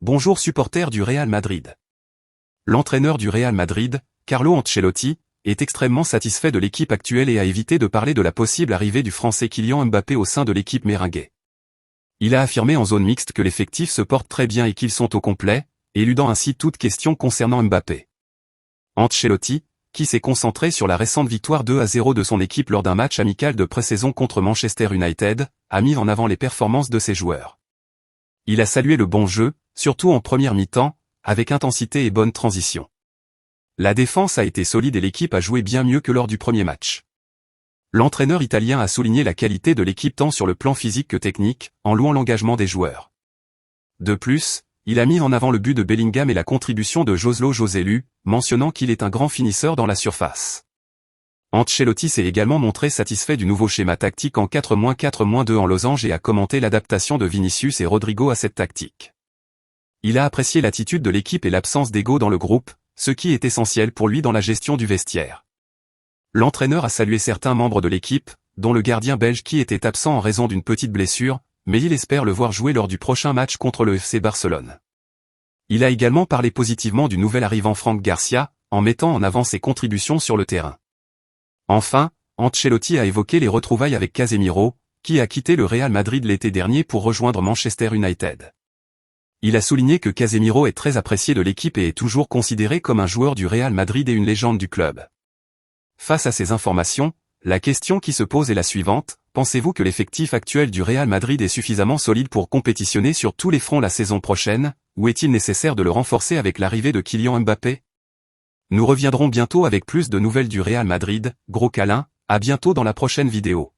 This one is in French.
Bonjour supporters du Real Madrid. L'entraîneur du Real Madrid, Carlo Ancelotti, est extrêmement satisfait de l'équipe actuelle et a évité de parler de la possible arrivée du Français Kylian Mbappé au sein de l'équipe merengue. Il a affirmé en zone mixte que l'effectif se porte très bien et qu'ils sont au complet, éludant ainsi toute question concernant Mbappé. Ancelotti, qui s'est concentré sur la récente victoire 2-0 de son équipe lors d'un match amical de pré-saison contre Manchester United, a mis en avant les performances de ses joueurs. Il a salué le bon jeu, surtout en première mi-temps, avec intensité et bonne transition. La défense a été solide et l'équipe a joué bien mieux que lors du premier match. L'entraîneur italien a souligné la qualité de l'équipe tant sur le plan physique que technique, en louant l'engagement des joueurs. De plus, il a mis en avant le but de Bellingham et la contribution de Joselu, mentionnant qu'il est un grand finisseur dans la surface. Ancelotti s'est également montré satisfait du nouveau schéma tactique en 4-4-2 en losange et a commenté l'adaptation de Vinicius et Rodrigo à cette tactique. Il a apprécié l'attitude de l'équipe et l'absence d'ego dans le groupe, ce qui est essentiel pour lui dans la gestion du vestiaire. L'entraîneur a salué certains membres de l'équipe, dont le gardien belge qui était absent en raison d'une petite blessure, mais il espère le voir jouer lors du prochain match contre le FC Barcelone. Il a également parlé positivement du nouvel arrivant Franck Garcia, en mettant en avant ses contributions sur le terrain. Enfin, Ancelotti a évoqué les retrouvailles avec Casemiro, qui a quitté le Real Madrid l'été dernier pour rejoindre Manchester United. Il a souligné que Casemiro est très apprécié de l'équipe et est toujours considéré comme un joueur du Real Madrid et une légende du club. Face à ces informations, la question qui se pose est la suivante: pensez-vous que l'effectif actuel du Real Madrid est suffisamment solide pour compétitionner sur tous les fronts la saison prochaine, ou est-il nécessaire de le renforcer avec l'arrivée de Kylian Mbappé? Nous reviendrons bientôt avec plus de nouvelles du Real Madrid. Gros câlin, à bientôt dans la prochaine vidéo.